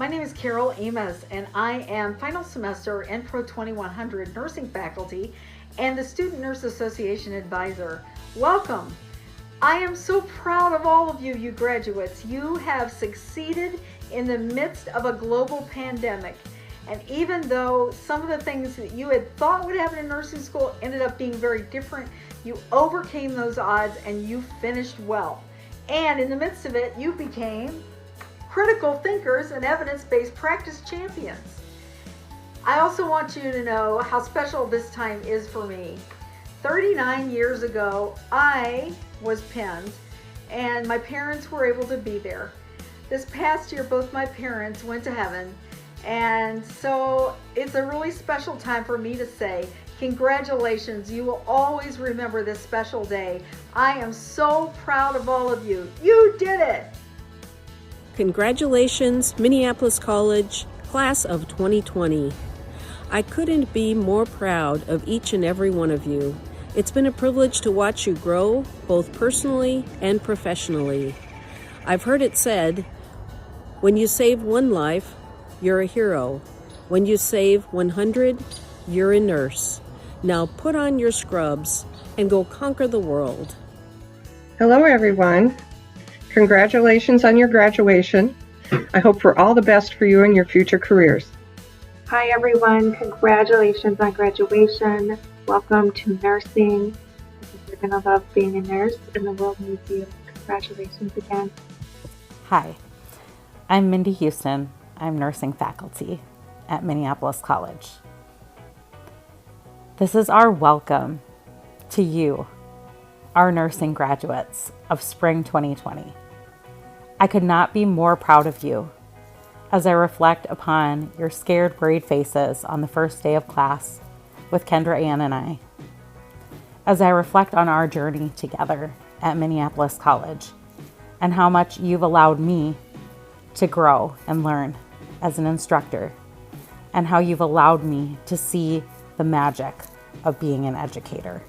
My name is Carol Amos, and I am final semester Pro 2100 nursing faculty and the Student Nurse Association advisor. Welcome. I am so proud of all of you, you graduates. You have succeeded in the midst of a global pandemic. And even though some of the things that you had thought would happen in nursing school ended up being very different, you overcame those odds and you finished well. And in the midst of it, you became critical thinkers and evidence-based practice champions. I also want you to know how special this time is for me. 39 years ago, I was pinned and my parents were able to be there. This past year, both my parents went to heaven. And so it's a really special time for me to say, congratulations, you will always remember this special day. I am so proud of all of you. You did it! Congratulations, Minneapolis College, class of 2020. I couldn't be more proud of each and every one of you. It's been a privilege to watch you grow, both personally and professionally. I've heard it said, when you save one life, you're a hero. When you save 100, you're a nurse. Now put on your scrubs and go conquer the world. Hello, everyone. Congratulations on your graduation. I hope for all the best for you in your future careers. Hi, everyone. Congratulations on graduation. Welcome to nursing. I think you're going to love being a nurse, and the world needs you. Congratulations again. Hi, I'm Mindy Huston. I'm nursing faculty at Minneapolis College. This is our welcome to you, our nursing graduates of spring 2020. I could not be more proud of you as I reflect upon your scared, worried faces on the first day of class with Kendra Ann and I, as I reflect on our journey together at Minneapolis College and how much you've allowed me to grow and learn as an instructor, and how you've allowed me to see the magic of being an educator.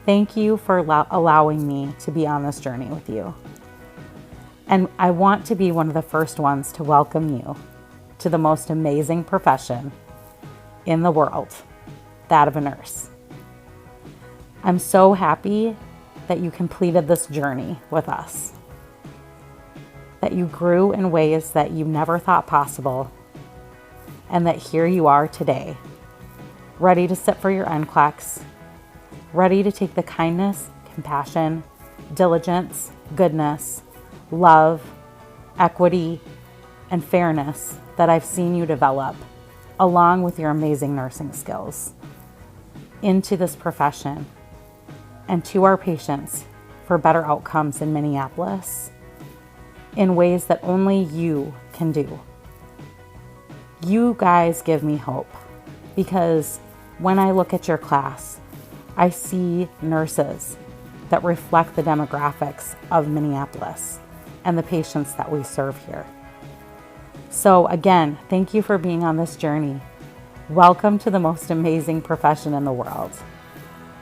Thank you for allowing me to be on this journey with you. And I want to be one of the first ones to welcome you to the most amazing profession in the world, that of a nurse. I'm so happy that you completed this journey with us, that you grew in ways that you never thought possible, and that here you are today, ready to sit for your NCLEX, ready to take the kindness, compassion, diligence, goodness, love, equity, and fairness that I've seen you develop, along with your amazing nursing skills, into this profession and to our patients for better outcomes in Minneapolis in ways that only you can do. You guys give me hope, because when I look at your class, I see nurses that reflect the demographics of Minneapolis and the patients that we serve here. So again, thank you for being on this journey. Welcome to the most amazing profession in the world.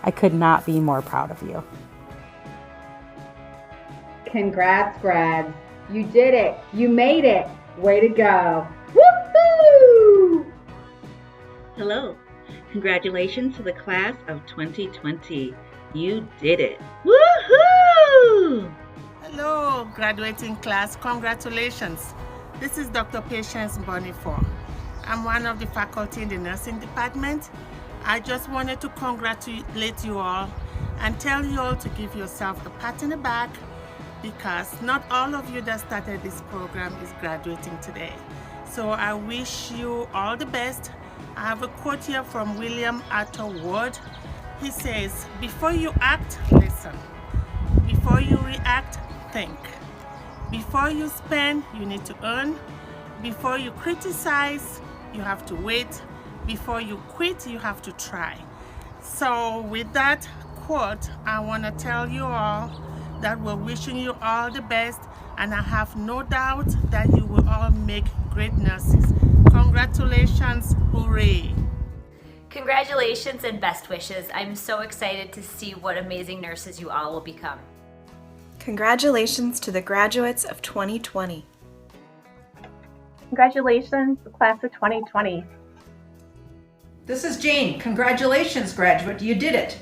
I could not be more proud of you. Congrats, grads. You did it. You made it. Way to go. Woohoo! Hello. Congratulations to the class of 2020. You did it. Woohoo! Hello, graduating class. Congratulations. This is Dr. Patience Mbonifor. I'm one of the faculty in the nursing department. I just wanted to congratulate you all and tell you all to give yourself a pat in the back, because not all of you that started this program is graduating today. So I wish you all the best. I have a quote here from William Arthur Ward. He says, before you act, listen. Before you react, think. Before you spend, you need to earn. Before you criticize, you have to wait. Before you quit, you have to try. So with that quote, I want to tell you all that we're wishing you all the best, and I have no doubt that you will all make great nurses. Congratulations, hooray! Congratulations and best wishes. I'm so excited to see what amazing nurses you all will become. Congratulations to the graduates of 2020. Congratulations, the class of 2020. This is Jane. Congratulations, graduate. You did it.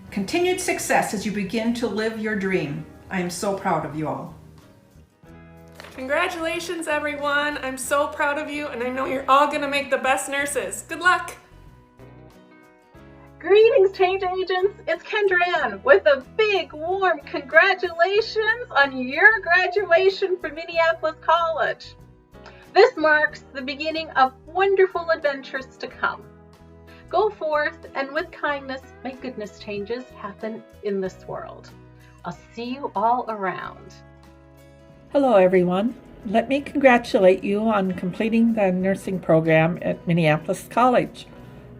Continued success as you begin to live your dream. I am so proud of you all. Congratulations, everyone. I'm so proud of you, and I know you're all going to make the best nurses. Good luck. Greetings, change agents. It's Kendra with a big, warm congratulations on your graduation from Minneapolis College. This marks the beginning of wonderful adventures to come. Go forth and with kindness make goodness changes happen in this world. I'll see you all around. Hello everyone. Let me congratulate you on completing the nursing program at Minneapolis College.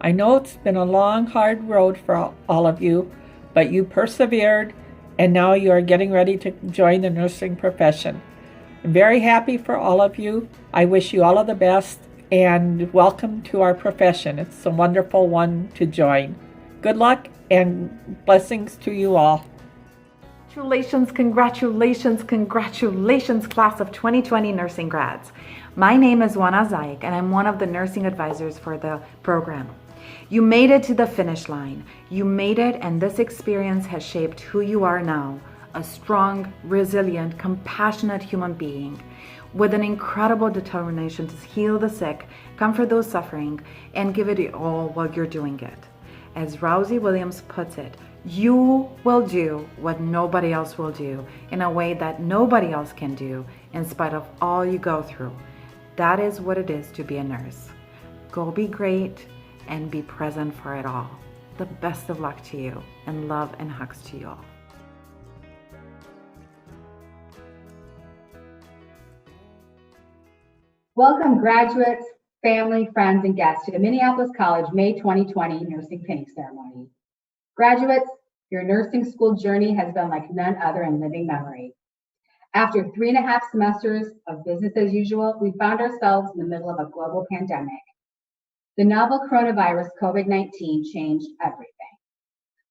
I know it's been a long, hard road for all of you, but you persevered and now you are getting ready to join the nursing profession. I'm very happy for all of you. I wish you all of the best and welcome to our profession. It's a wonderful one to join. Good luck and blessings to you all. Congratulations, congratulations, congratulations, class of 2020 nursing grads. My name is Wana Zaik and I'm one of the nursing advisors for the program. You made it to the finish line. You made it, and this experience has shaped who you are now, a strong, resilient, compassionate human being with an incredible determination to heal the sick, comfort those suffering, and give it all while you're doing it. As Raly Williams puts it, you will do what nobody else will do in a way that nobody else can do in spite of all you go through. That is what it is to be a nurse. Go be great and be present for it all. The best of luck to you, and love and hugs to you all. Welcome, graduates, family, friends, and guests to the Minneapolis College May 2020 Nursing Pinning Ceremony. Graduates, your nursing school journey has been like none other in living memory. After 3.5 semesters of business as usual, we found ourselves in the middle of a global pandemic. The novel coronavirus COVID-19 changed everything.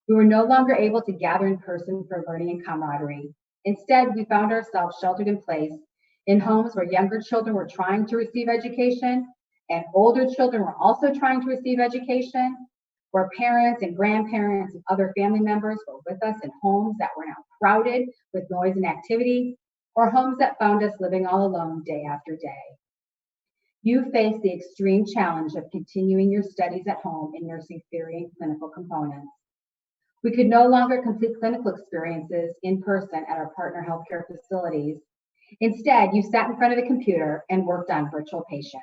We were no longer able to gather in person for learning and camaraderie. Instead, we found ourselves sheltered in place in homes where younger children were trying to receive education and older children were also trying to receive education, where parents and grandparents and other family members were with us in homes that were now crowded with noise and activity, or homes that found us living all alone day after day. You face the extreme challenge of continuing your studies at home in nursing theory and clinical components. We could no longer complete clinical experiences in person at our partner healthcare facilities. Instead, you sat in front of a computer and worked on virtual patients.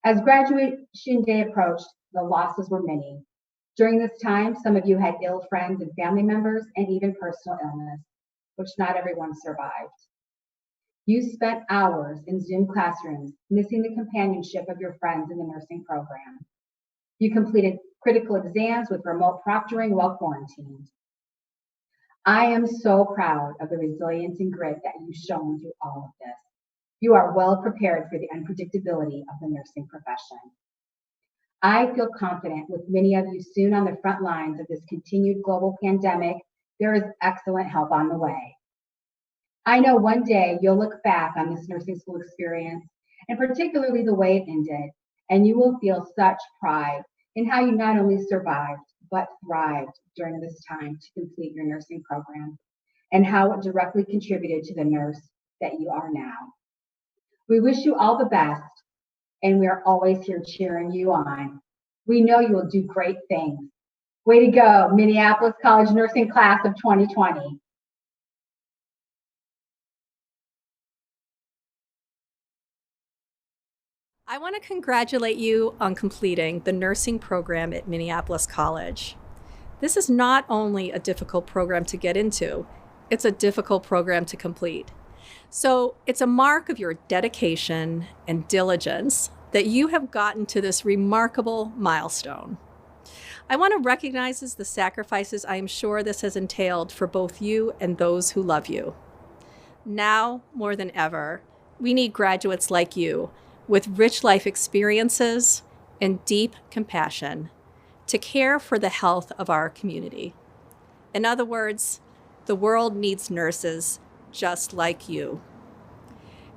As graduation day approached, the losses were many. During this time, some of you had ill friends and family members and even personal illness, which not everyone survived. You spent hours in Zoom classrooms, missing the companionship of your friends in the nursing program. You completed critical exams with remote proctoring while quarantined. I am so proud of the resilience and grit that you've shown through all of this. You are well prepared for the unpredictability of the nursing profession. I feel confident with many of you soon on the front lines of this continued global pandemic, there is excellent help on the way. I know one day you'll look back on this nursing school experience, and particularly the way it ended, and you will feel such pride in how you not only survived, but thrived during this time to complete your nursing program, and how it directly contributed to the nurse that you are now. We wish you all the best, and we are always here cheering you on. We know you will do great things. Way to go, Minneapolis College Nursing Class of 2020. I want to congratulate you on completing the nursing program at Minneapolis College. This is not only a difficult program to get into, it's a difficult program to complete. So it's a mark of your dedication and diligence that you have gotten to this remarkable milestone. I want to recognize the sacrifices I am sure this has entailed for both you and those who love you. Now, more than ever, we need graduates like you with rich life experiences and deep compassion to care for the health of our community. In other words, the world needs nurses just like you.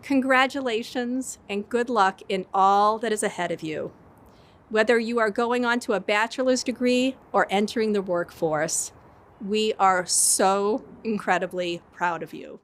Congratulations and good luck in all that is ahead of you. Whether you are going on to a bachelor's degree or entering the workforce, we are so incredibly proud of you.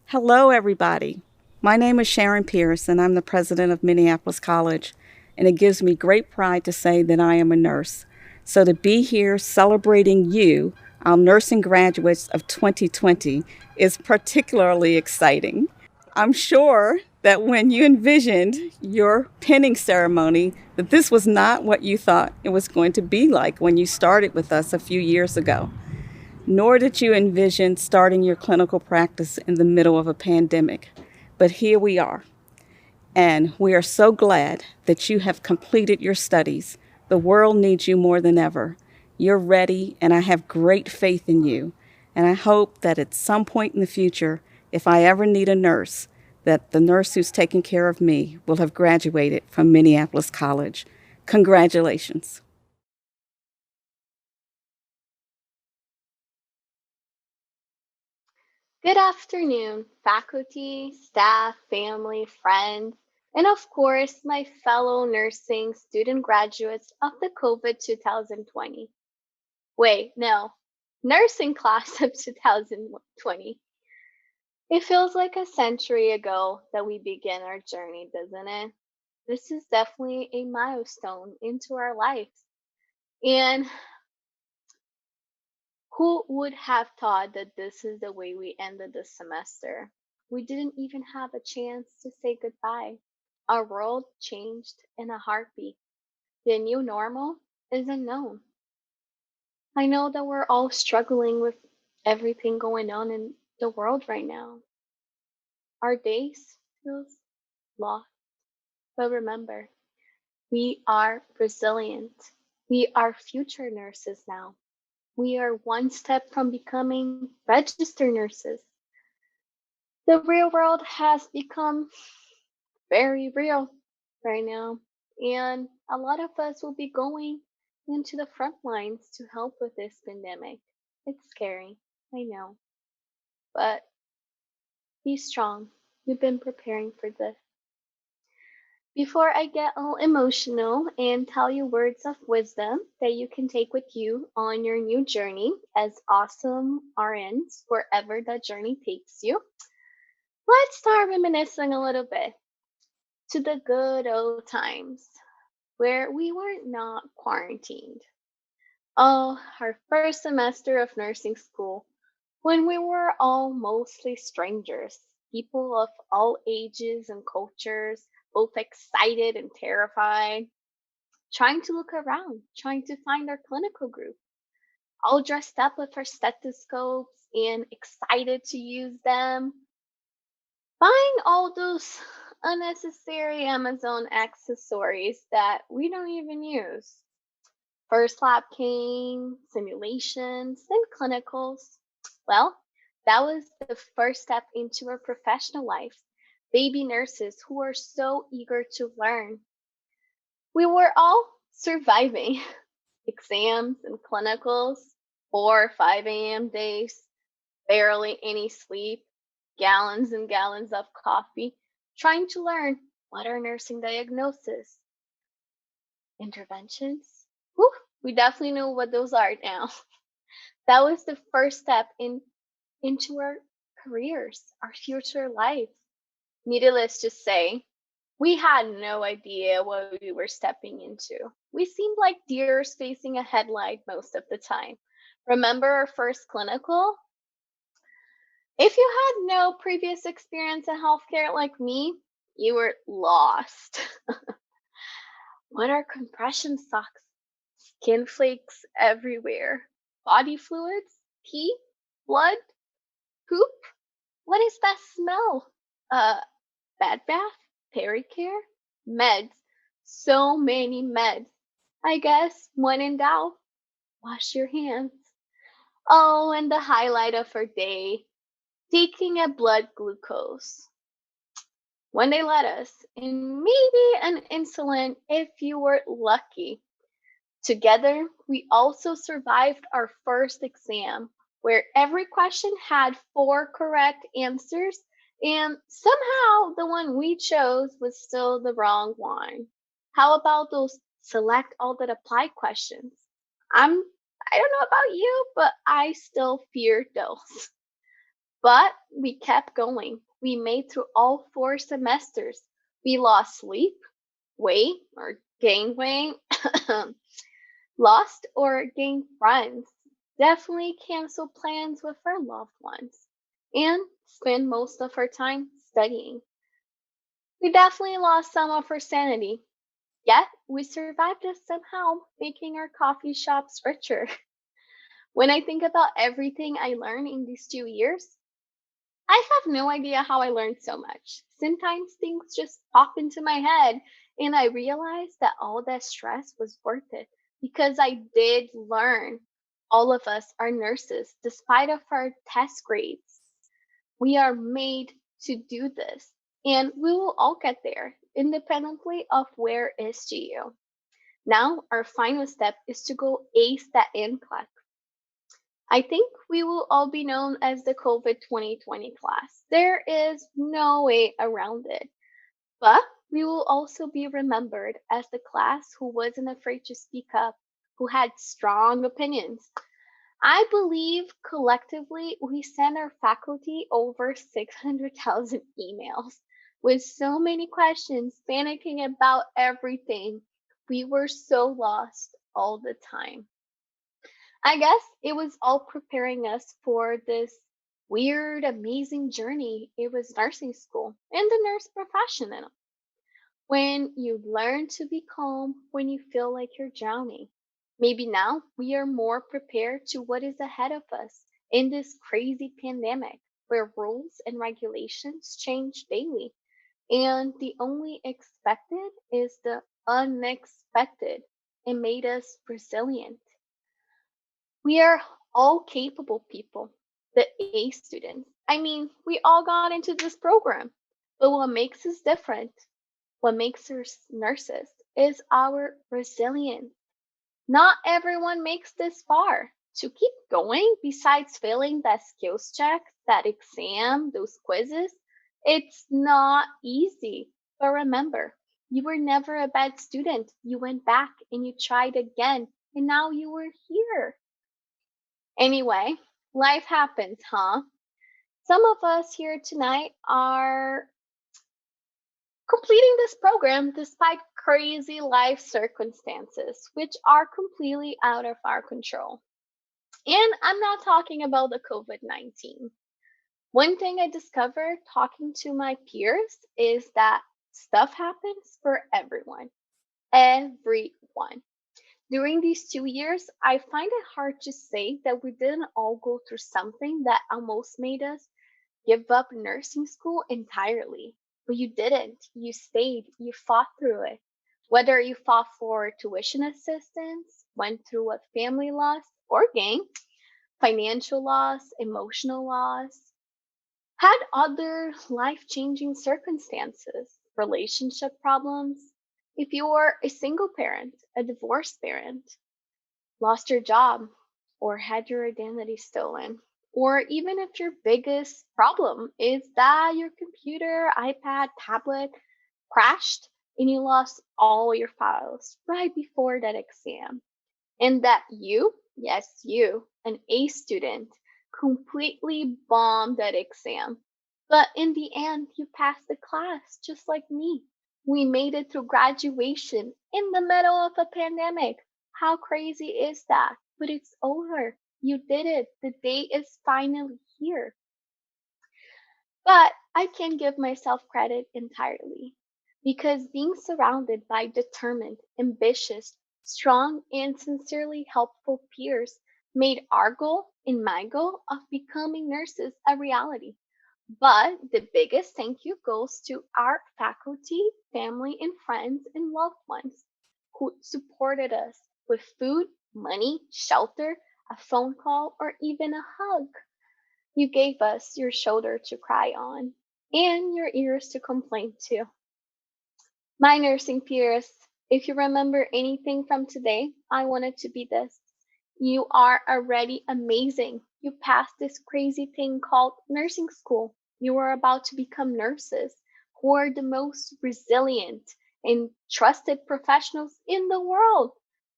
Hello, everybody. My name is Sharon Pierce, and I'm the president of Minneapolis College, and it gives me great pride to say that I am a nurse. So to be here celebrating you, our nursing graduates of 2020, is particularly exciting. I'm sure that when you envisioned your pinning ceremony, that this was not what you thought it was going to be like when you started with us a few years ago. Nor did you envision starting your clinical practice in the middle of a pandemic. But here we are. And we are so glad that you have completed your studies. The world needs you more than ever. You're ready, and I have great faith in you. And I hope that at some point in the future, if I ever need a nurse, that the nurse who's taking care of me will have graduated from Minneapolis College. Congratulations. Good afternoon, faculty, staff, family, friends, and of course, my fellow nursing student graduates of the COVID 2020. Wait, no, nursing class of 2020. It feels like a century ago that we began our journey, doesn't it? This is definitely a milestone into our lives. And who would have thought that this is the way we ended the semester? We didn't even have a chance to say goodbye. Our world changed in a heartbeat. The new normal is unknown. I know that we're all struggling with everything going on in the world right now. Our days feel lost. But remember, we are resilient. We are future nurses now. We are one step from becoming registered nurses. The real world has become very real right now, and a lot of us will be going into the front lines to help with this pandemic. It's scary, I know, but be strong. You've been preparing for this. Before I get all emotional and tell you words of wisdom that you can take with you on your new journey as awesome RNs, wherever that journey takes you, let's start reminiscing a little bit to the good old times where we were not quarantined. Oh, our first semester of nursing school, when we were all mostly strangers, people of all ages and cultures, both excited and terrified, trying to look around, trying to find our clinical group, all dressed up with our stethoscopes and excited to use them, buying all those unnecessary Amazon accessories that we don't even use. First lab came, simulations, then clinicals. Well, that was the first step into our professional life. Baby nurses who are so eager to learn. We were all surviving exams and clinicals, 4 or 5 a.m. days, barely any sleep, gallons and gallons of coffee, trying to learn what are nursing diagnoses, interventions. Whew, we definitely know what those are now. That was the first step into our careers, our future life. Needless to say, we had no idea what we were stepping into. We seemed like deers facing a headlight most of the time. Remember our first clinical? If you had no previous experience in healthcare like me, you were lost. What are compression socks? Skin flakes everywhere. Body fluids? Pee? Blood? Poop? What is that smell? Bad bath? Pericare? Meds. So many meds. I guess when in doubt, wash your hands. Oh, and the highlight of our day, taking a blood glucose. When they let us, and maybe an insulin if you were lucky. Together, we also survived our first exam, where every question had 4 correct answers, and somehow the one we chose was still the wrong one. How about those select all that apply questions? I don't know about you, but I still feared those. But we kept going. We made through all 4 semesters. We lost sleep, weight, or gained weight, lost or gained friends, definitely canceled plans with our loved ones, and spent most of our time studying. We definitely lost some of our sanity, yet we survived it somehow, making our coffee shops richer. When I think about everything I learned in these 2 years, I have no idea how I learned so much. Sometimes things just pop into my head, and I realize that all that stress was worth it because I did learn. All of us are nurses, despite of our test grades. We are made to do this, and we will all get there, independently of where SGU. Now, our final step is to go ace that NCLEX. I think we will all be known as the COVID 2020 class. There is no way around it. But we will also be remembered as the class who wasn't afraid to speak up, who had strong opinions. I believe collectively we sent our faculty over 600,000 emails with so many questions, panicking about everything. We were so lost all the time. I guess it was all preparing us for this weird, amazing journey. It was nursing school and the nurse profession. When you learn to be calm when you feel like you're drowning. Maybe now we are more prepared to what is ahead of us in this crazy pandemic where rules and regulations change daily. And the only expected is the unexpected. It made us resilient. We are all capable people, the A students. I mean, we all got into this program. But what makes us different, what makes us nurses, is our resilience. Not everyone makes this far. To keep going, besides failing that skills check, that exam, those quizzes, it's not easy. But remember, you were never a bad student. You went back and you tried again, and now you were here. Anyway, life happens, huh? Some of us here tonight are completing this program despite crazy life circumstances, which are completely out of our control. And I'm not talking about the COVID-19. One thing I discovered talking to my peers is that stuff happens for everyone. Everyone. During these 2 years, I find it hard to say that we didn't all go through something that almost made us give up nursing school entirely. But you didn't. You stayed. You fought through it. Whether you fought for tuition assistance, went through a family loss or gain, financial loss, emotional loss, had other life-changing circumstances, relationship problems. If you were a single parent, a divorced parent, lost your job, or had your identity stolen, or even if your biggest problem is that your computer, iPad, tablet crashed and you lost all your files right before that exam, and that you, yes, you, an A student, completely bombed that exam. But in the end, you passed the class just like me. We made it through graduation in the middle of a pandemic. How crazy is that? But it's over. You did it. The day is finally here. But I can't give myself credit entirely because being surrounded by determined, ambitious, strong, and sincerely helpful peers made our goal and my goal of becoming nurses a reality. But the biggest thank you goes to our faculty, family, and friends and loved ones who supported us with food, money, shelter, a phone call, or even a hug. You gave us your shoulder to cry on and your ears to complain to. My nursing peers, if you remember anything from today, I want it to be this. You are already amazing. You passed this crazy thing called nursing school. You are about to become nurses who are the most resilient and trusted professionals in the world.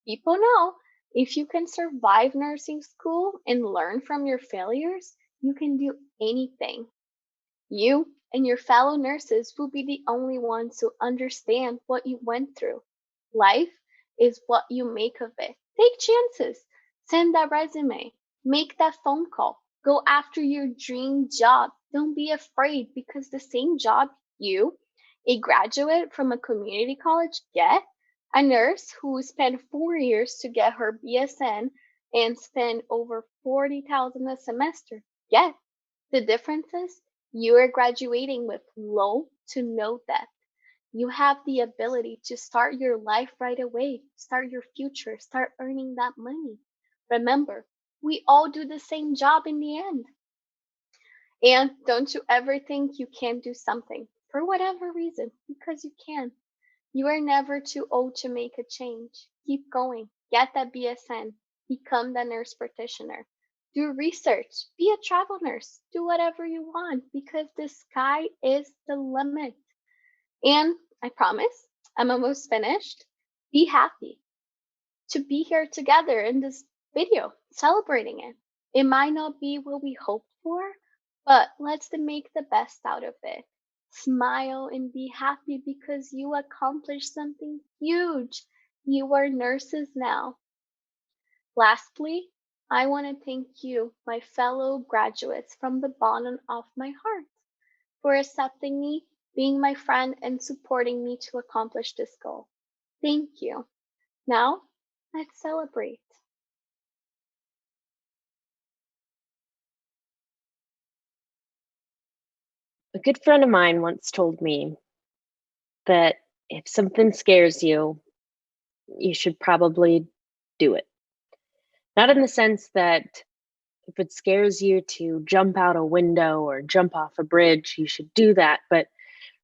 People know if you can survive nursing school and learn from your failures, you can do anything. You and your fellow nurses will be the only ones who understand what you went through. Life is what you make of it. Take chances. Send that resume. Make that phone call. Go after your dream job. Don't be afraid because the same job you, a graduate from a community college, get, a nurse who spent 4 years to get her BSN and spend over 40,000 a semester, get. The difference is you are graduating with low to no debt. You have the ability to start your life right away, start your future, start earning that money. Remember, we all do the same job in the end. And don't you ever think you can't do something for whatever reason, because you can. You are never too old to make a change. Keep going. Get that BSN. Become the nurse practitioner. Do research. Be a travel nurse. Do whatever you want because the sky is the limit. And I promise, I'm almost finished. Be happy to be here together in this video, celebrating it. It might not be what we hoped for, but let's make the best out of it. Smile and be happy because you accomplished something huge. You are nurses now. Lastly, I want to thank you, my fellow graduates, from the bottom of my heart for accepting me, being my friend, and supporting me to accomplish this goal. Thank you. Now, let's celebrate. A good friend of mine once told me that if something scares you, you should probably do it. Not in the sense that if it scares you to jump out a window or jump off a bridge, you should do that, but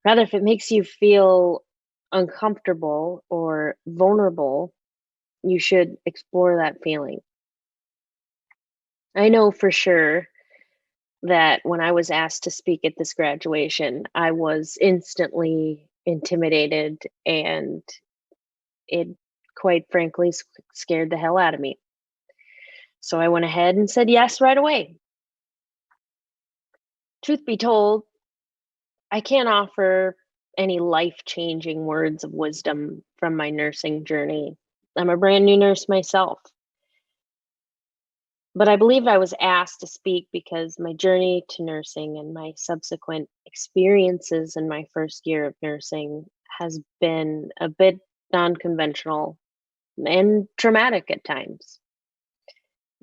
rather if it makes you feel uncomfortable or vulnerable, you should explore that feeling. I know for sure that when I was asked to speak at this graduation, I was instantly intimidated and it quite frankly scared the hell out of me. So I went ahead and said yes right away. Truth be told, I can't offer any life-changing words of wisdom from my nursing journey. I'm a brand new nurse myself. But I believe I was asked to speak because my journey to nursing and my subsequent experiences in my first year of nursing has been a bit non-conventional and traumatic at times,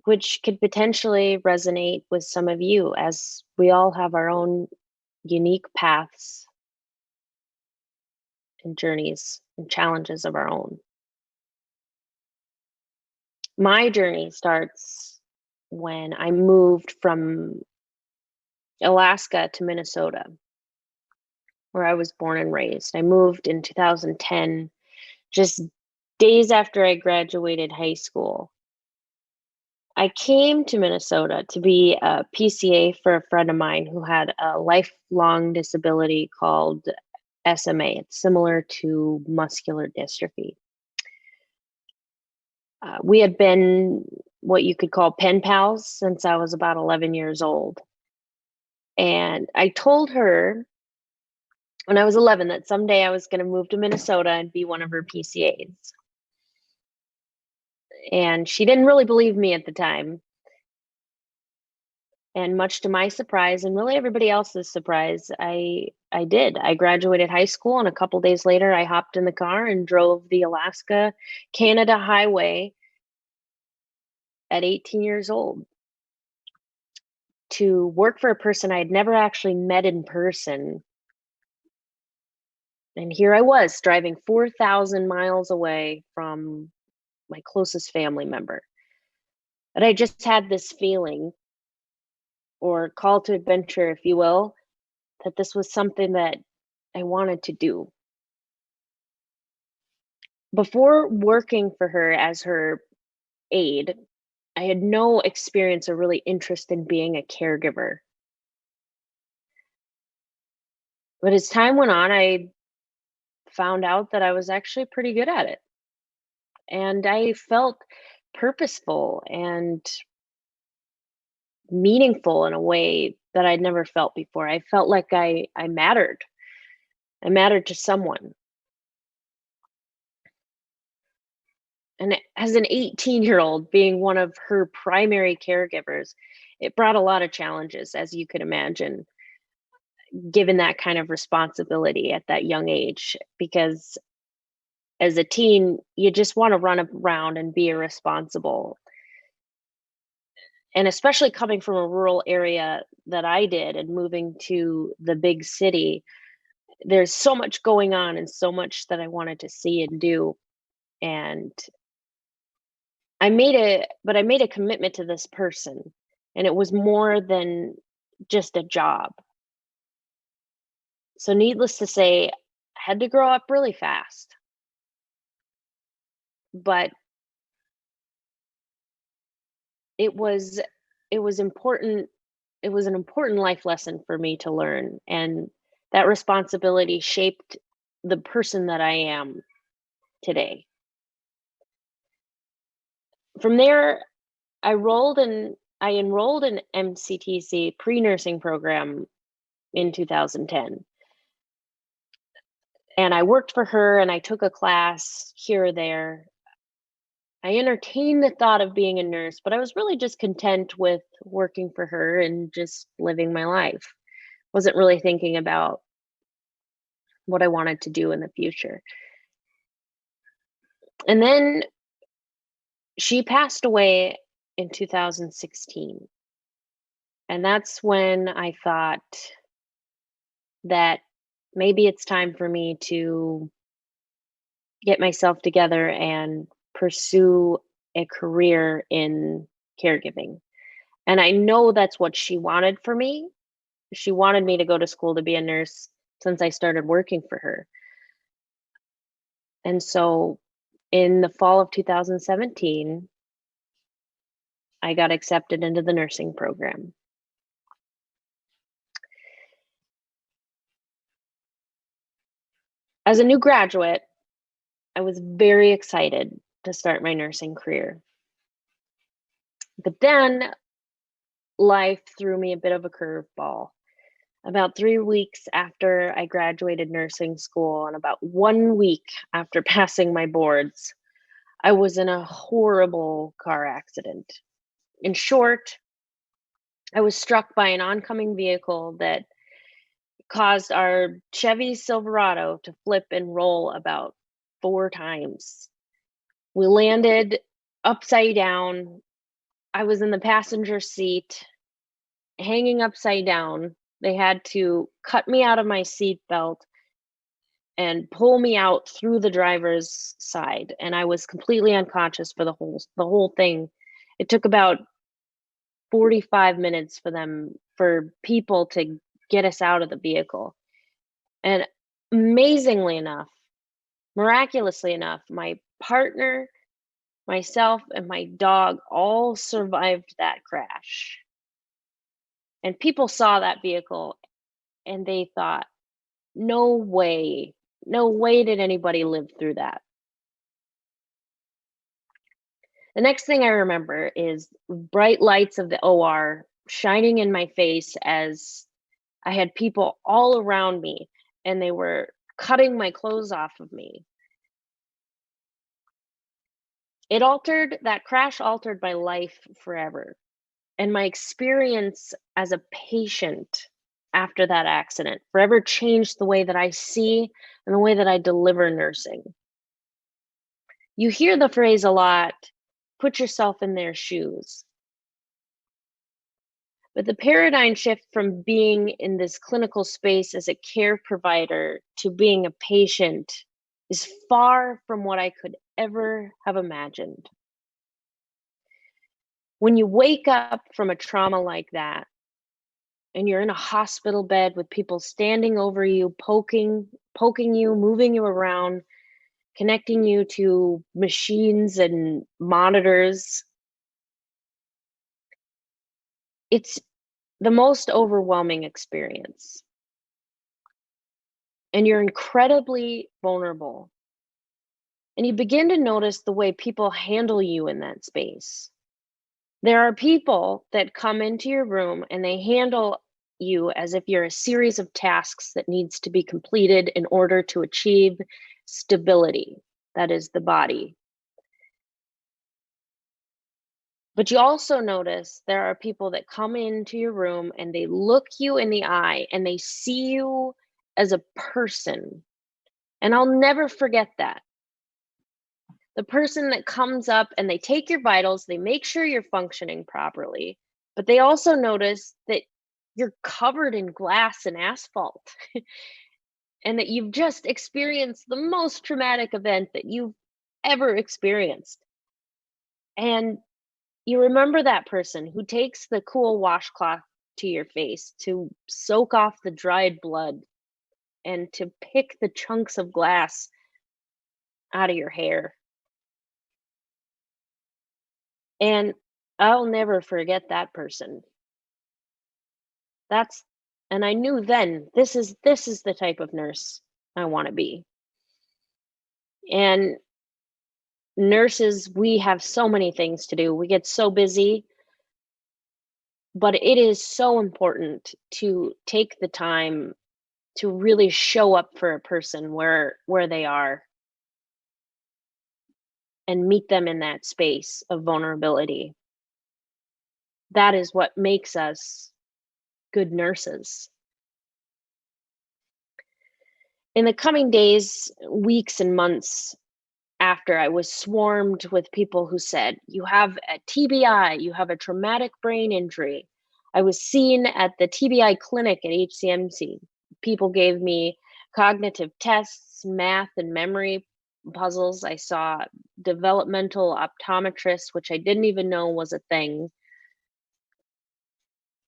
which could potentially resonate with some of you, as we all have our own unique paths and journeys and challenges of our own. My journey starts when I moved from Alaska to Minnesota, where I was born and raised. I moved in 2010, just days after I graduated high school. I came to Minnesota to be a PCA for a friend of mine who had a lifelong disability called SMA. It's similar to muscular dystrophy. We had been what you could call pen pals since I was about 11 years old. And I told her when I was 11 that someday I was going to move to Minnesota and be one of her PCAs. And she didn't really believe me at the time. And much to my surprise, and really everybody else's surprise, I did. I graduated high school, and a couple days later, I hopped in the car and drove the Alaska-Canada highway at 18 years old to work for a person I had never actually met in person. And here I was driving 4,000 miles away from my closest family member. But I just had this feeling, or call to adventure, if you will, that this was something that I wanted to do. Before working for her as her aide, I had no experience or really interest in being a caregiver. But as time went on, I found out that I was actually pretty good at it. And I felt purposeful and meaningful in a way that I'd never felt before. I felt like I mattered. I mattered to someone. And as an 18-year-old, being one of her primary caregivers, it brought a lot of challenges, as you could imagine, given that kind of responsibility at that young age. Because as a teen, you just want to run around and be irresponsible. And especially coming from a rural area that I did and moving to the big city, there's so much going on and so much that I wanted to see and do. And I made a commitment to this person, and it was more than just a job. So needless to say, I had to grow up really fast. But it was important. It was an important life lesson for me to learn, and that responsibility shaped the person that I am today. From there, I enrolled in MCTC pre-nursing program in 2010. And I worked for her, and I took a class here or there. I entertained the thought of being a nurse, but I was really just content with working for her and just living my life. Wasn't really thinking about what I wanted to do in the future. And then she passed away in 2016. And that's when I thought that maybe it's time for me to get myself together and pursue a career in caregiving. And I know that's what she wanted for me. She wanted me to go to school to be a nurse since I started working for her. And so in the fall of 2017, I got accepted into the nursing program. As a new graduate, I was very excited to start my nursing career. But then life threw me a bit of a curveball. About 3 weeks after I graduated nursing school, and about 1 week after passing my boards, I was in a horrible car accident. In short, I was struck by an oncoming vehicle that caused our Chevy Silverado to flip and roll about 4 times. We landed upside down. I was in the passenger seat, hanging upside down. They had to cut me out of my seatbelt and pull me out through the driver's side, and I was completely unconscious for the whole thing. It took about 45 minutes for people to get us out of the vehicle. And amazingly enough, miraculously enough, my partner, myself, and my dog all survived that crash. And people saw that vehicle and they thought, no way did anybody live through that. The next thing I remember is bright lights of the OR shining in my face as I had people all around me and they were cutting my clothes off of me. That crash altered my life forever. And my experience as a patient after that accident forever changed the way that I see and the way that I deliver nursing. You hear the phrase a lot, put yourself in their shoes. But the paradigm shift from being in this clinical space as a care provider to being a patient is far from what I could ever have imagined. When you wake up from a trauma like that, and you're in a hospital bed with people standing over you, poking you, moving you around, connecting you to machines and monitors, it's the most overwhelming experience. And you're incredibly vulnerable. And you begin to notice the way people handle you in that space. There are people that come into your room and they handle you as if you're a series of tasks that needs to be completed in order to achieve stability. That is the body. But you also notice there are people that come into your room and they look you in the eye and they see you as a person. And I'll never forget that. The person that comes up and they take your vitals, they make sure you're functioning properly, but they also notice that you're covered in glass and asphalt and that you've just experienced the most traumatic event that you've ever experienced. And you remember that person who takes the cool washcloth to your face to soak off the dried blood and to pick the chunks of glass out of your hair. And I'll never forget that person. And I knew then this is the type of nurse I want to be. And nurses, we have so many things to do. We get so busy, but it is so important to take the time to really show up for a person where they are and meet them in that space of vulnerability. That is what makes us good nurses. In the coming days, weeks, and months after, I was swarmed with people who said, "You have a TBI, you have a traumatic brain injury." I was seen at the TBI clinic at HCMC. People gave me cognitive tests, math and memory puzzles. I saw developmental optometrists, which I didn't even know was a thing.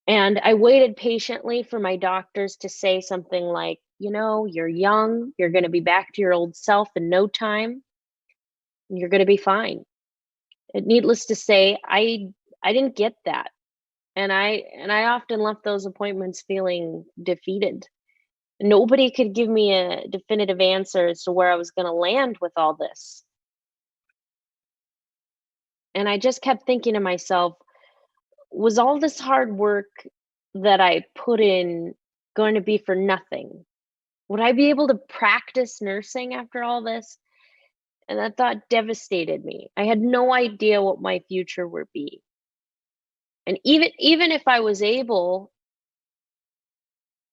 And I waited patiently for my doctors to say something like, "You're young, you're going to be back to your old self in no time, and you're going to be fine." And needless to say, I didn't get that. And I often left those appointments feeling defeated. Nobody could give me a definitive answer as to where I was going to land with all this. And I just kept thinking to myself, was all this hard work that I put in going to be for nothing? Would I be able to practice nursing after all this? And that thought devastated me. I had no idea what my future would be. And even if I was able,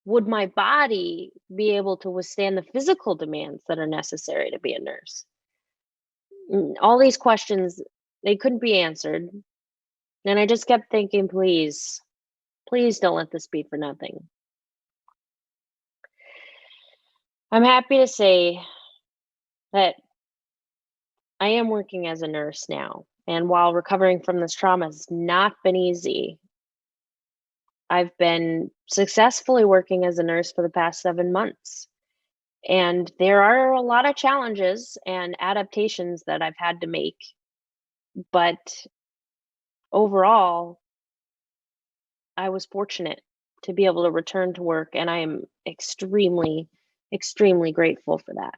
would my body be able to withstand the physical demands that are necessary to be a nurse? All these questions, they couldn't be answered. And I just kept thinking, please don't let this be for nothing. I'm happy to say that I am working as a nurse now. And while recovering from this trauma has not been easy, I've been successfully working as a nurse for the past 7 months. And there are a lot of challenges and adaptations that I've had to make. But overall, I was fortunate to be able to return to work, and I am extremely, extremely grateful for that.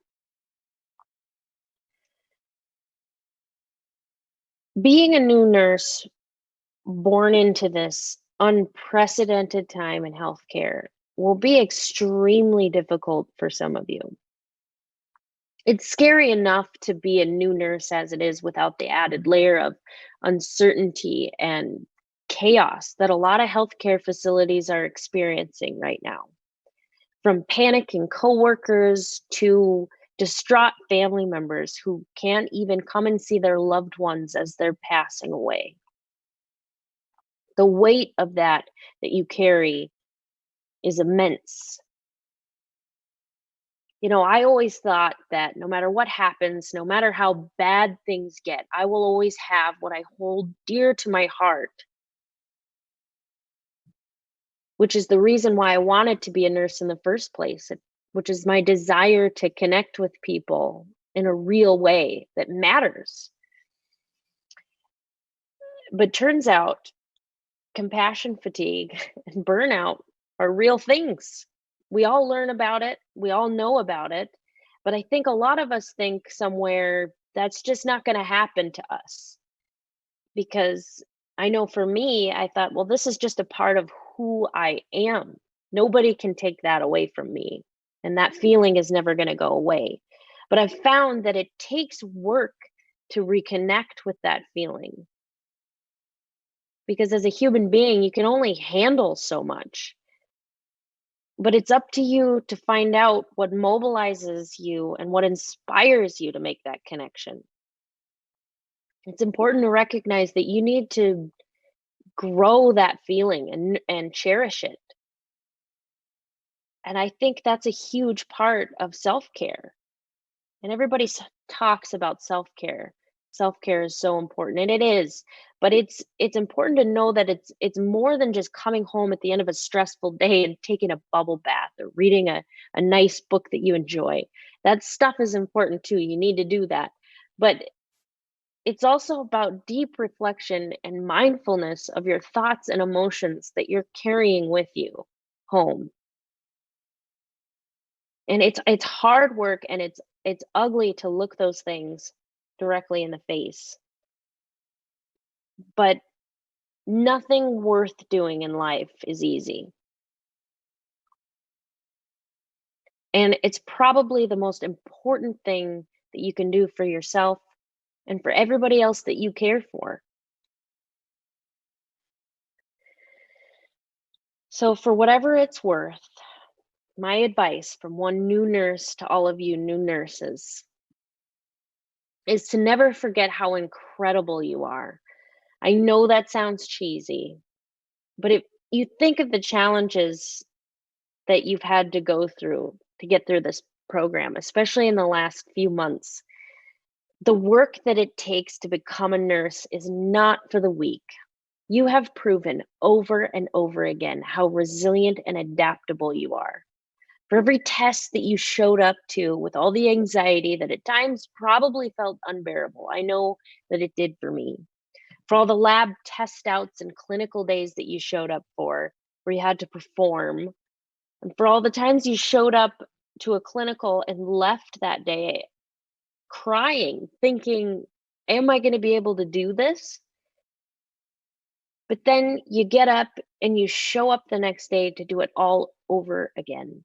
Being a new nurse born into this unprecedented time in healthcare will be extremely difficult for some of you. It's scary enough to be a new nurse as it is without the added layer of uncertainty and chaos that a lot of healthcare facilities are experiencing right now. From panicking coworkers to distraught family members who can't even come and see their loved ones as they're passing away. The weight of that you carry is immense. I always thought that no matter what happens, no matter how bad things get, I will always have what I hold dear to my heart, which is the reason why I wanted to be a nurse in the first place, which is my desire to connect with people in a real way that matters. But turns out compassion fatigue and burnout are real things. We all learn about it. We all know about it. But I think a lot of us think somewhere that's just not going to happen to us. Because I know for me, I thought, well, this is just a part of who I am. Nobody can take that away from me. And that feeling is never going to go away. But I've found that it takes work to reconnect with that feeling. Because as a human being, you can only handle so much. But it's up to you to find out what mobilizes you and what inspires you to make that connection. It's important to recognize that you need to grow that feeling and cherish it. And I think that's a huge part of self-care. And everybody talks about self-care. Self-care is so important, and it is. But it's important to know that it's more than just coming home at the end of a stressful day and taking a bubble bath or reading a nice book that you enjoy. That stuff is important too. You need to do that. But it's also about deep reflection and mindfulness of your thoughts and emotions that you're carrying with you home. And it's hard work, and it's ugly to look those things directly in the face. But nothing worth doing in life is easy. And it's probably the most important thing that you can do for yourself and for everybody else that you care for. So for whatever it's worth, my advice from one new nurse to all of you new nurses is to never forget how incredible you are. I know that sounds cheesy, but if you think of the challenges that you've had to go through to get through this program, especially in the last few months, the work that it takes to become a nurse is not for the weak. You have proven over and over again how resilient and adaptable you are. For every test that you showed up to with all the anxiety that at times probably felt unbearable, I know that it did for me. For all the lab test outs and clinical days that you showed up for, where you had to perform, and for all the times you showed up to a clinical and left that day crying, thinking, am I going to be able to do this? But then you get up and you show up the next day to do it all over again.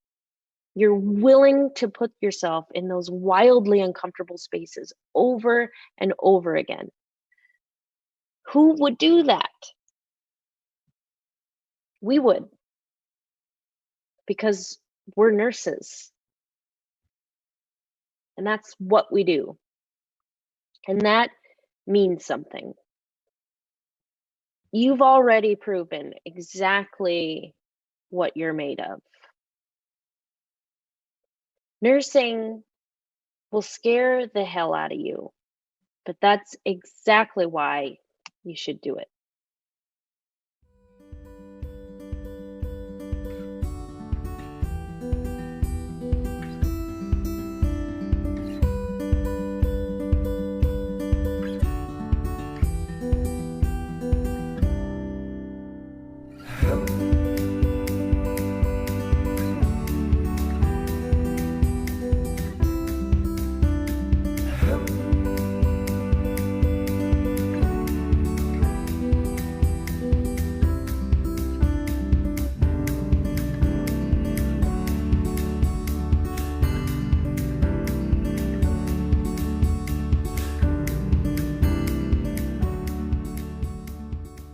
You're willing to put yourself in those wildly uncomfortable spaces over and over again. Who would do that? We would. Because we're nurses. And that's what we do. And that means something. You've already proven exactly what you're made of. Nursing will scare the hell out of you, but that's exactly why you should do it.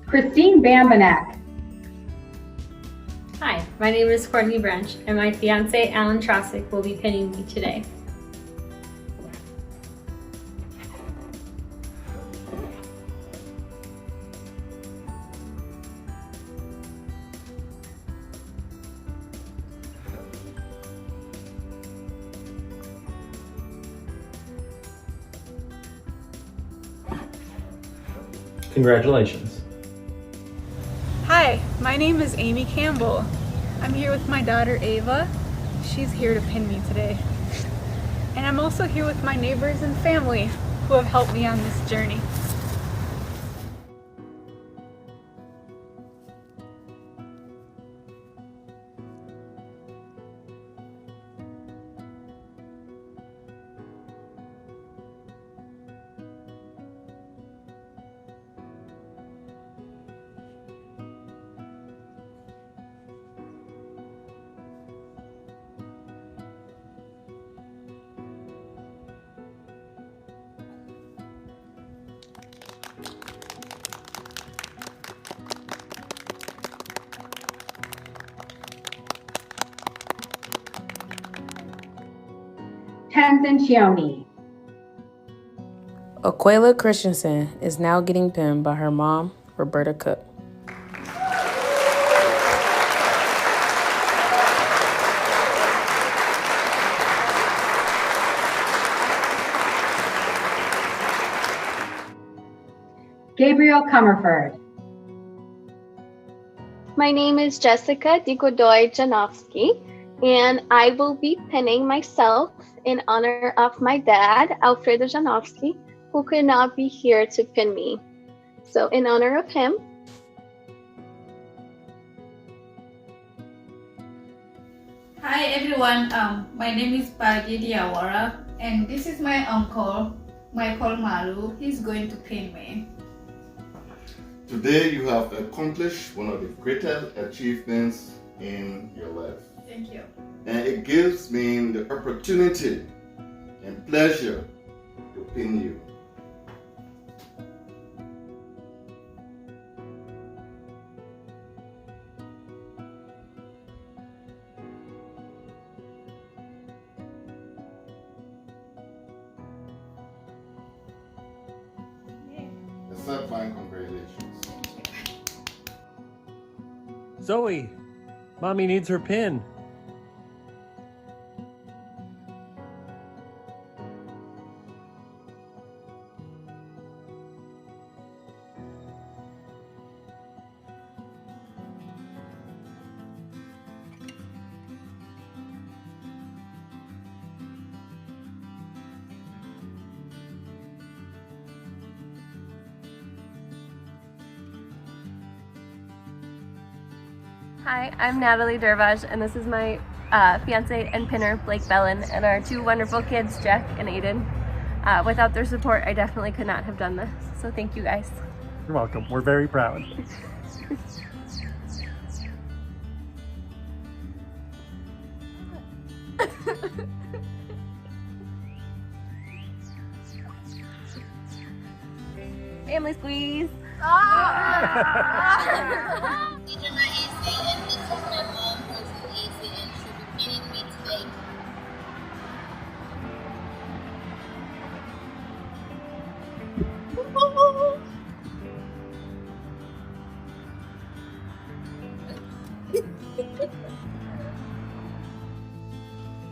Christine Bambanek. Hi, my name is Courtney Branch, and my fiance Alan Trosick will be pinning me today. Congratulations. Hi, my name is Amy Campbell. I'm here with my daughter Ava. She's here to pin me today. And I'm also here with my neighbors and family who have helped me on this journey. Tenzin Chioni. Aquayla Christensen is now getting pinned by her mom, Roberta Cook. Gabriel Comerford. My name is Jessica Digodoy Janowski, and I will be pinning myself in honor of my dad, Alfredo Janowski, who could not be here to pin me. So in honor of him. Hi everyone, my name is Badji Diawara, and this is my uncle, Michael Malu. He's going to pin me. Today you have accomplished one of the greatest achievements in your life. Thank you. And it gives me the opportunity and pleasure to pin you. Accept my congratulations. Zoe, Mommy needs her pin. Hi, I'm Natalie Dervaj, and this is my fiance and pinner, Blake Bellin, and our two wonderful kids, Jack and Aiden. Without their support, I definitely could not have done this, so thank you guys. You're welcome. We're very proud. Family squeeze.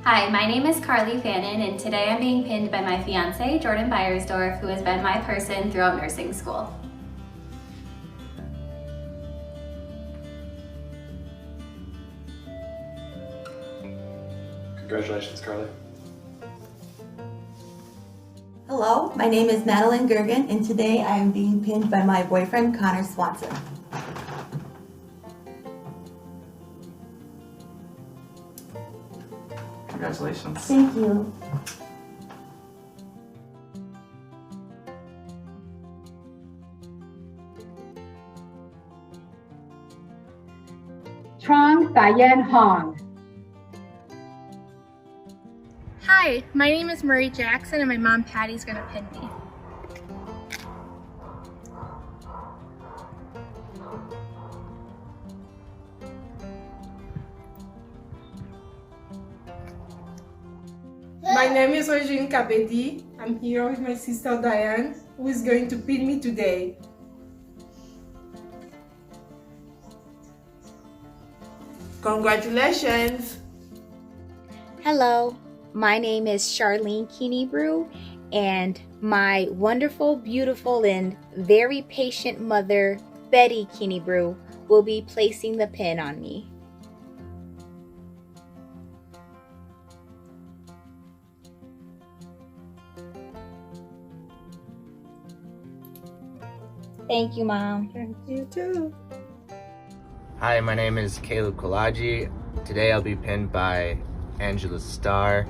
Hi, my name is Karli Fannin, and today I'm being pinned by my fiance, Jordan Beiersdorf, who has been my person throughout nursing school. Congratulations, Karli. Hello, my name is Madeleine Gergen, and today I am being pinned by my boyfriend, Connor Swanson. Congratulations. Thank you. Trong Thayen Hong. Hi, my name is Marie Jackson, and my mom Patty's gonna pin me. My name is Regina McCloskey. I'm here with my sister Diane, who is going to pin me today. Congratulations! Hello, my name is Charlene Kinniebrew, and my wonderful, beautiful, and very patient mother, Betty Kinniebrew, will be placing the pin on me. Thank you, Mom. Thank you too. Hi, my name is Caleb Kolaji. Today I'll be pinned by Angela Starr.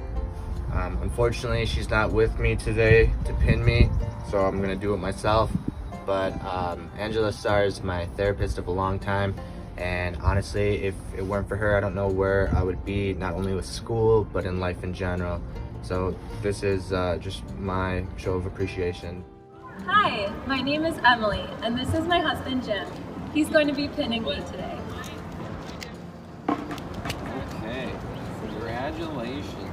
Unfortunately, she's not with me today to pin me, so I'm gonna do it myself. But Angela Starr is my therapist of a long time, and honestly, if it weren't for her, I don't know where I would be, not only with school, but in life in general. So this is just my show of appreciation. Hi, my name is Emily, and this is my husband, Jim. He's going to be pinning me today. Okay, congratulations.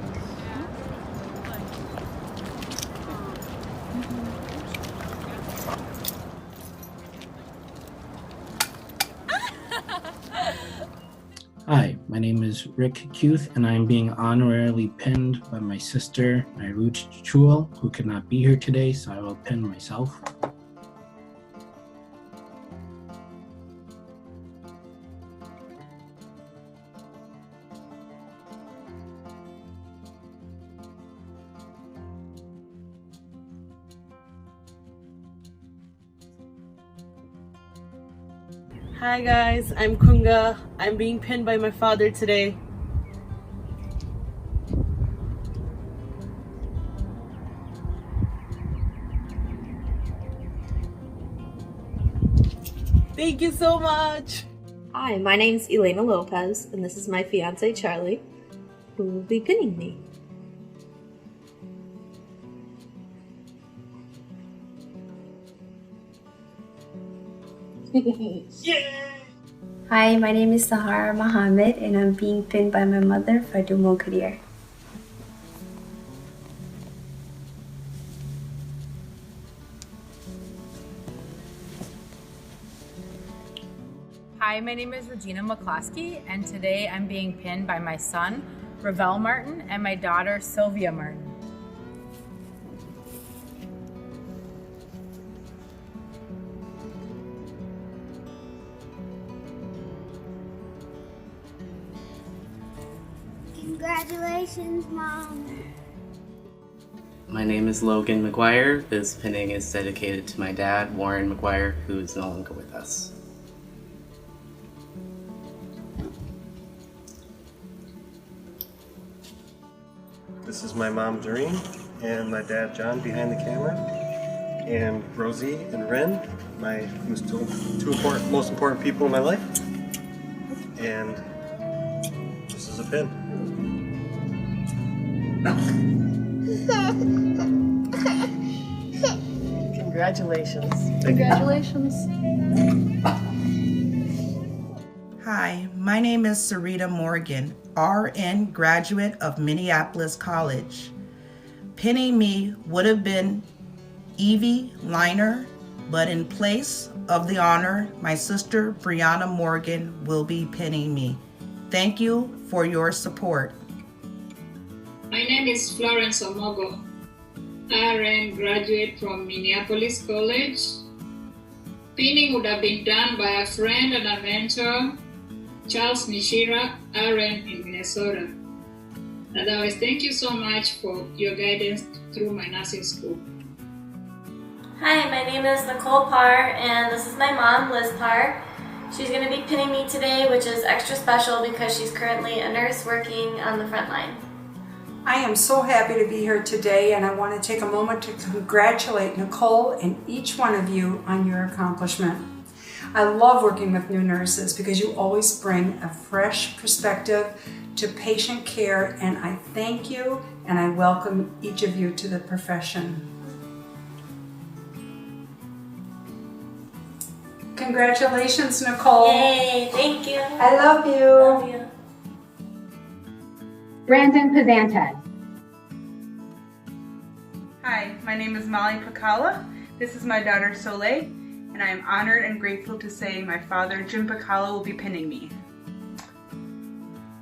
my name is Reak Kueth, and I'm being honorarily pinned by my sister, Nairuch Chul, who could not be here today, so I will pin myself. Hi guys, I'm Kunga. I'm being pinned by my father today. Thank you so much. Hi, my name's Elena Lopez, and this is my fiance Charlie, who will be pinning me. Hi, my name is Sahara Mahamed, and I'm being pinned by my mother, Fadumo Kadir. Hi, my name is Regina McCloskey, and today I'm being pinned by my son, Ravel Martin, and my daughter, Sylvia Martin. Congratulations, Mom. My name is Logan McGuire. This pinning is dedicated to my dad, Warren McGuire, who is no longer with us. This is my mom, Doreen, and my dad, John, behind the camera, and Rosie and Ren, my two most important people in my life. And this is a pin. Congratulations. Congratulations. Hi, my name is Syreeta Morgan, RN graduate of Minneapolis College. Pinning me would have been Evie Liner, but in place of the honor, my sister Brianna Morgan will be pinning me. Thank you for your support. My name is Florence Omogho, RN graduate from Minneapolis College. Pinning would have been done by a friend and a mentor, Charles Nishira, RN in Minnesota. Otherwise, thank you so much for your guidance through my nursing school. Hi, my name is Nicole Parr, and this is my mom, Liz Parr. She's going to be pinning me today, which is extra special because she's currently a nurse working on the front line. I am so happy to be here today, and I want to take a moment to congratulate Nicole and each one of you on your accomplishment. I love working with new nurses because you always bring a fresh perspective to patient care, and I thank you and I welcome each of you to the profession. Congratulations, Nicole. Yay, thank you. I love you. Love you. Brandon Pazantes. Hi, my name is Molly Pakala. This is my daughter Soleil, and I am honored and grateful to say my father, Jim Pakala, will be pinning me.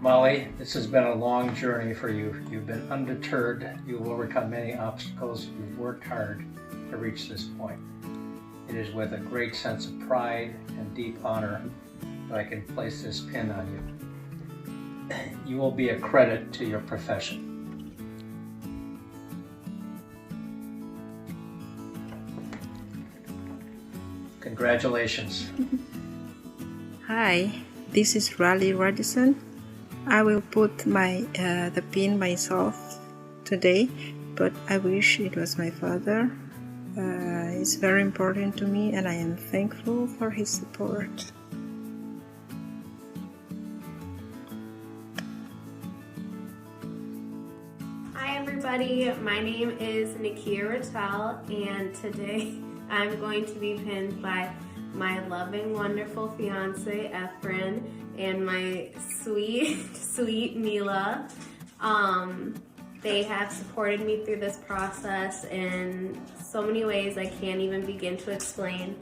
Molly, this has been a long journey for you. You've been undeterred. You will overcome many obstacles. You've worked hard to reach this point. It is with a great sense of pride and deep honor that I can place this pin on you. You will be a credit to your profession. Congratulations. Hi, this is Raly Radison. I will put the pin myself today, but I wish it was my father. It's very important to me, and I am thankful for his support. Hi everybody, my name is Nikia Rattel, and today I'm going to be pinned by my loving, wonderful fiance, Efren, and my sweet Mila. They have supported me through this process in so many ways I can't even begin to explain.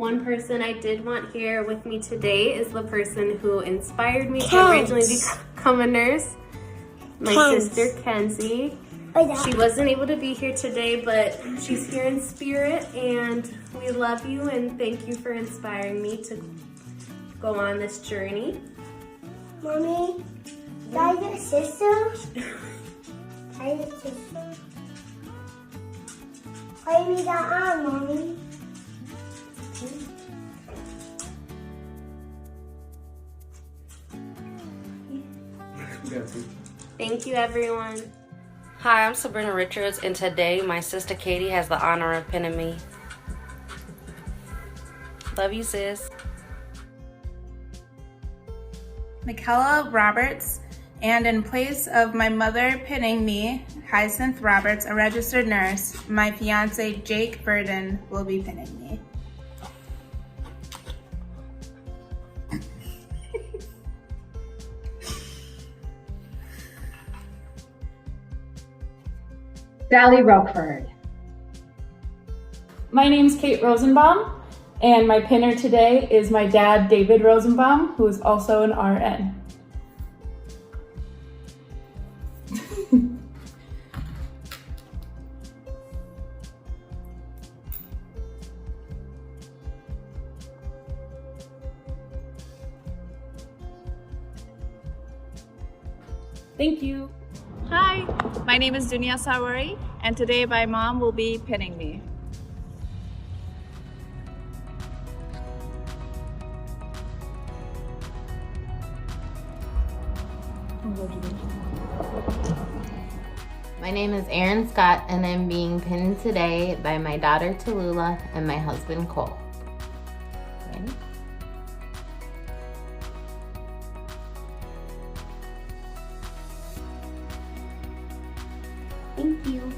One person I did want here with me today is the person who inspired me to originally become a nurse, my sister Kenzie. She wasn't able to be here today, but she's here in spirit, and we love you and thank you for inspiring me to go on this journey. Mommy, is that your sister? Are your sister? Why you need that on, Mommy? Thank you, everyone. Hi, I'm Sabrina Richards, and today my sister Katie has the honor of pinning me. Love you, sis. Makela Roberts, and in place of my mother pinning me, Hyacinth Roberts, a registered nurse, my fiance Jake Burden will be pinning me. Sally Roqueford. My name's Kate Rosenbaum, and my pinner today is my dad, David Rosenbaum, who is also an RN. Thank you. Hi, my name is Dunia Sarwary, and today my mom will be pinning me. My name is Erin Scott, and I'm being pinned today by my daughter Tallulah and my husband Cole. Ready? Thank you.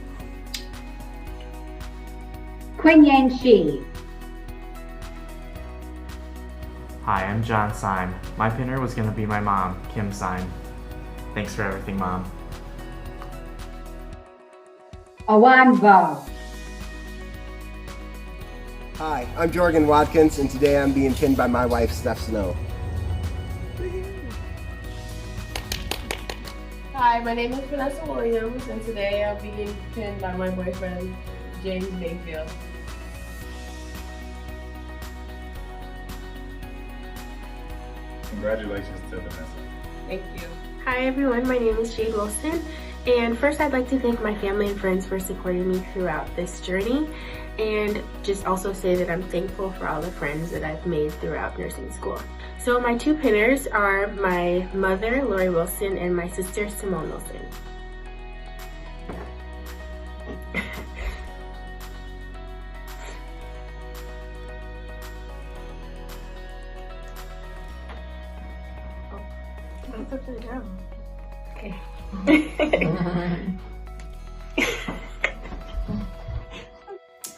Quinn Yang Shi. Hi, I'm John Syme. My pinner was going to be my mom, Kim Syme. Thanks for everything, Mom. Awan Vo. Hi, I'm Jorgen Wadkins, and today I'm being pinned by my wife, Steph Snow. Hi, my name is Venessa Williams, and today I'll be pinned by my boyfriend, James Mayfield. Congratulations to Vanessa. Thank you. Hi everyone, my name is Jade Wilson, and first I'd like to thank my family and friends for supporting me throughout this journey, and just also say that I'm thankful for all the friends that I've made throughout nursing school. So my two pinners are my mother, Lori Wilson, and my sister, Simone Wilson. It's upside down. Okay.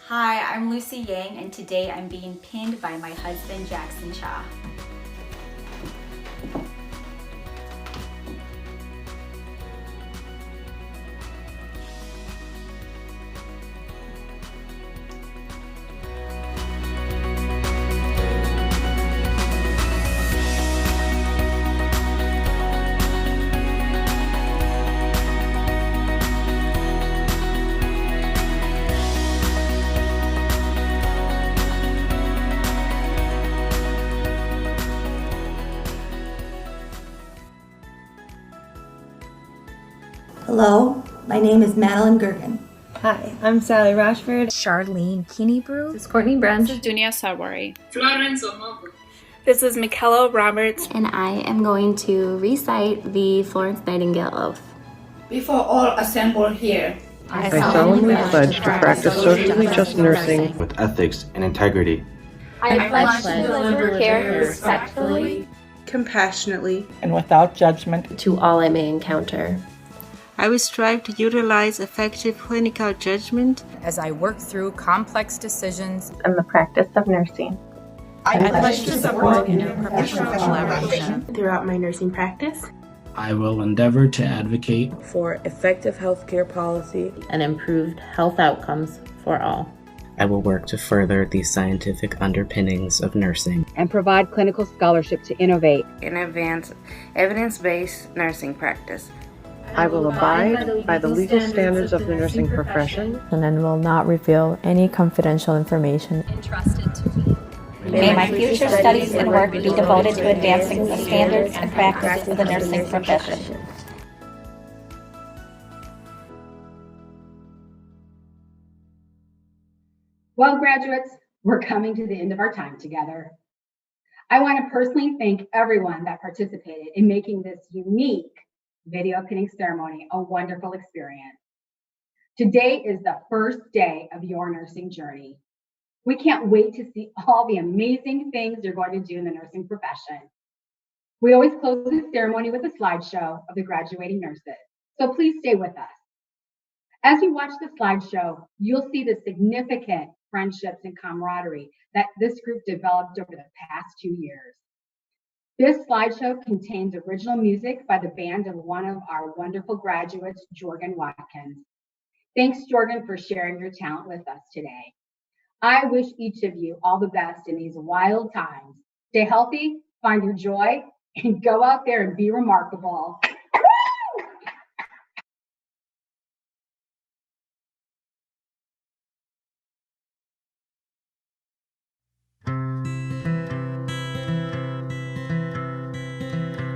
Hi, I'm Lucy Yang, and today I'm being pinned by my husband, Jackson Cha. Hello, my name is Madeleine Gergen. Hi, I'm Sally Rashford. Charlene Kinniebrew. This is Courtney Branch. This is Dunia Sarwary. Florence Omogho. This is Makela Roberts. And I am going to recite the Florence Nightingale Oath. Before all assembled here, I solemnly pledge to practice socially just nursing with ethics and integrity. I pledge to deliver care respectfully, compassionately, and without judgment to all I may encounter. I will strive to utilize effective clinical judgment as I work through complex decisions in the practice of nursing. I pledge to support interprofessional collaboration throughout my nursing practice. I will endeavor to advocate for effective healthcare policy and improved health outcomes for all. I will work to further the scientific underpinnings of nursing and provide clinical scholarship to innovate and advance evidence-based nursing practice. I will abide by the legal standards of the nursing profession and will not reveal any confidential information entrusted to me. May my future studies and work be devoted to advancing the standards and practice of the nursing profession. Well, graduates, we're coming to the end of our time together. I want to personally thank everyone that participated in making this unique video pinning ceremony a wonderful experience. Today is the first day of your nursing journey. We can't wait to see all the amazing things you're going to do in the nursing profession. We always close the ceremony with a slideshow of the graduating nurses, so please stay with us. As you watch the slideshow, you'll see the significant friendships and camaraderie that this group developed over the past 2 years. This slideshow contains original music by the band of one of our wonderful graduates, Jorgen Wadkins. Thanks, Jorgen, for sharing your talent with us today. I wish each of you all the best in these wild times. Stay healthy, find your joy, and go out there and be remarkable.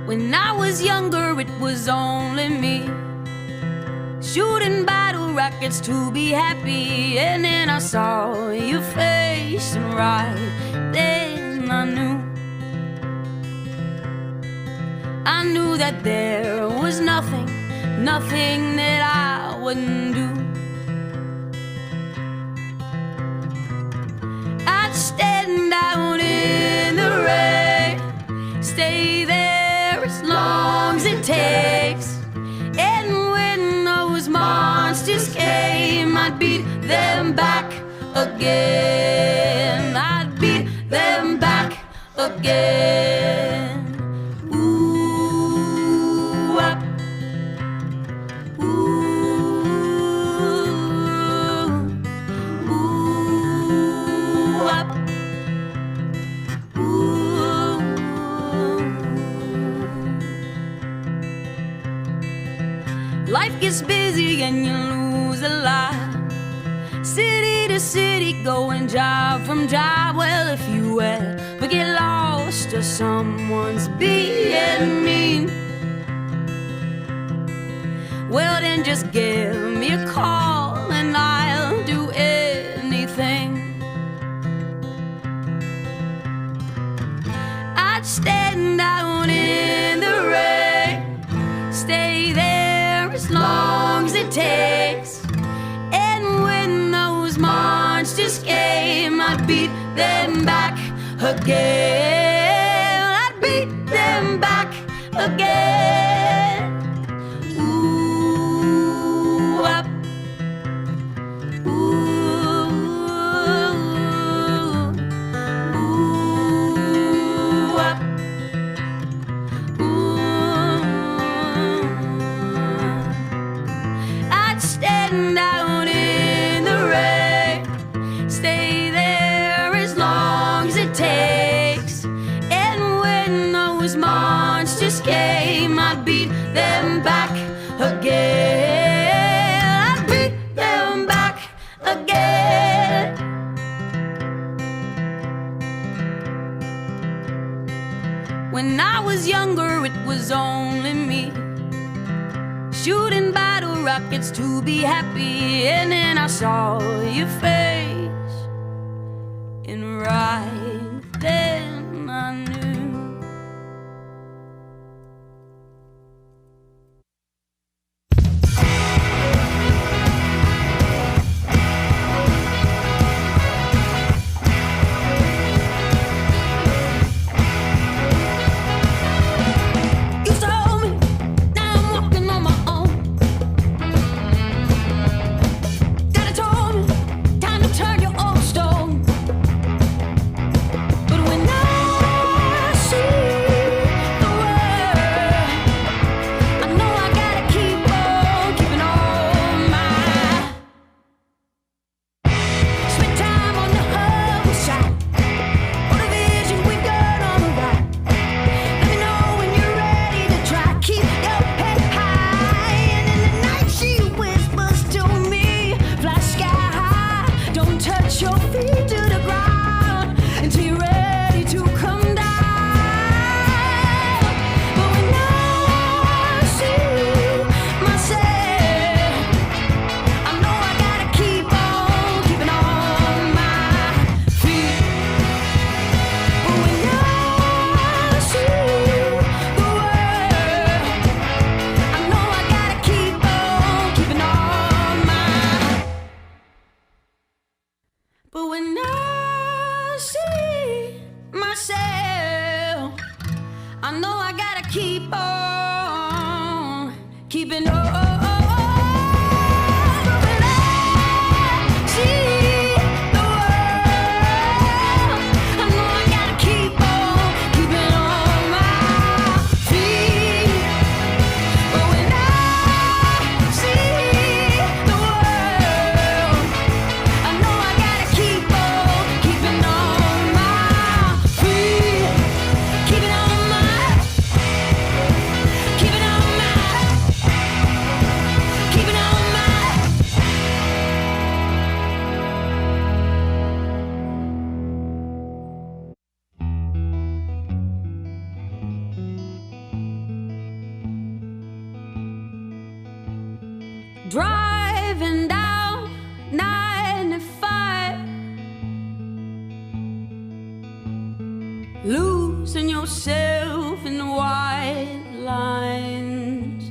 When I was younger, it was only me, shooting battle rockets to be happy. And then I saw your face, and right then I knew that there was nothing that I wouldn't do. I'd stand out in the rain, stay there as long as it takes. And when those monsters came, I'd beat them back again. I'd beat them back again. Ooh, up. Ooh, ooh, up. Life gets busy and you lose a lot. City to city, going job from job. Well, if you ever get lost or someone's being mean, well then just give me a call and I'll do anything. I'd stand out in the rain, stay there as long as it takes. And when those monsters came, I'd beat them back again. I'd beat them back again. Ooh, up. Ooh, ooh, up. I'd stand out in the rain, stay there as long as it takes. And when those monsters came, I'd beat them back again. I'd beat them back again. When I was younger, it was only me, shooting battle rockets to be happy. And then I saw your face, and right then I knew. You told me, now I'm walking on my own. Daddy told me, time to turn your old stone. But when I keeping on. But when I see the world, I know I gotta keep on keeping on my feet. But when I see the world, I know I gotta keep on keeping on my feet. Keeping on my, keeping on my, keeping on my. Driving down 95, losing yourself in the white lines,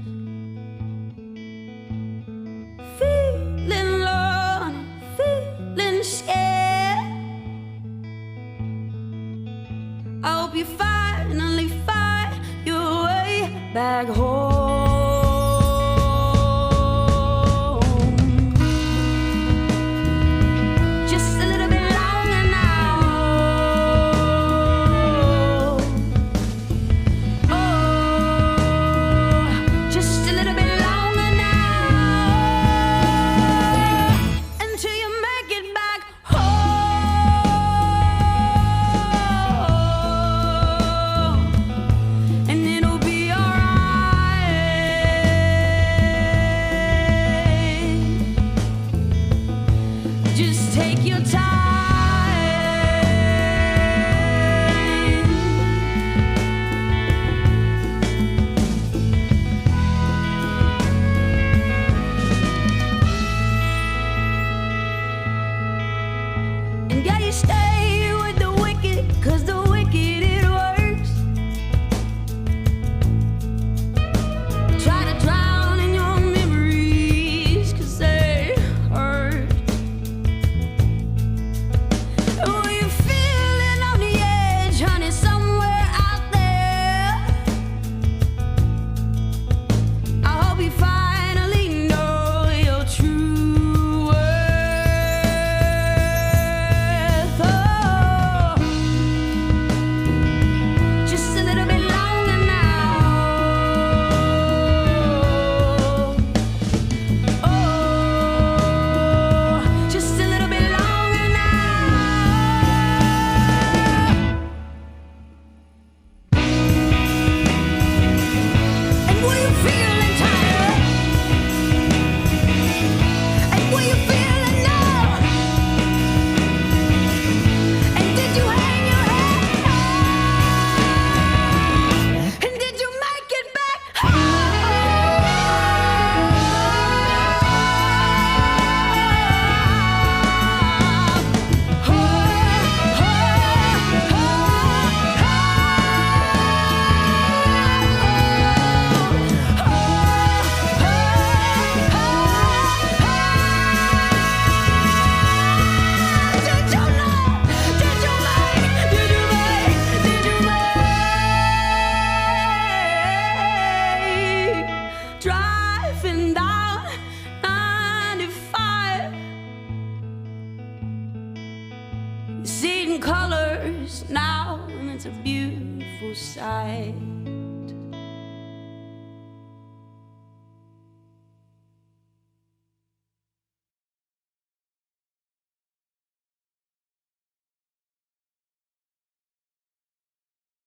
feeling lonely, feeling scared. I hope you finally find your way back home. Just a little bit longer now. Oh, just a little bit longer now. Until you make it back home. And it'll be alright. Just take your time. And yeah, you stay with the wicked, 'cause the wicked it works. Try to drown in your memories, 'cause they hurt. And when you're feeling on the edge, honey, somewhere out there, I hope you finally know your true worth. Oh, just a little bit longer now. Oh, just a little bit longer now. And were you feeling tired? And were you feeling numb? And did you hang your head? And did you make it back driving down 95? Seeing colors now, and it's a beautiful sight.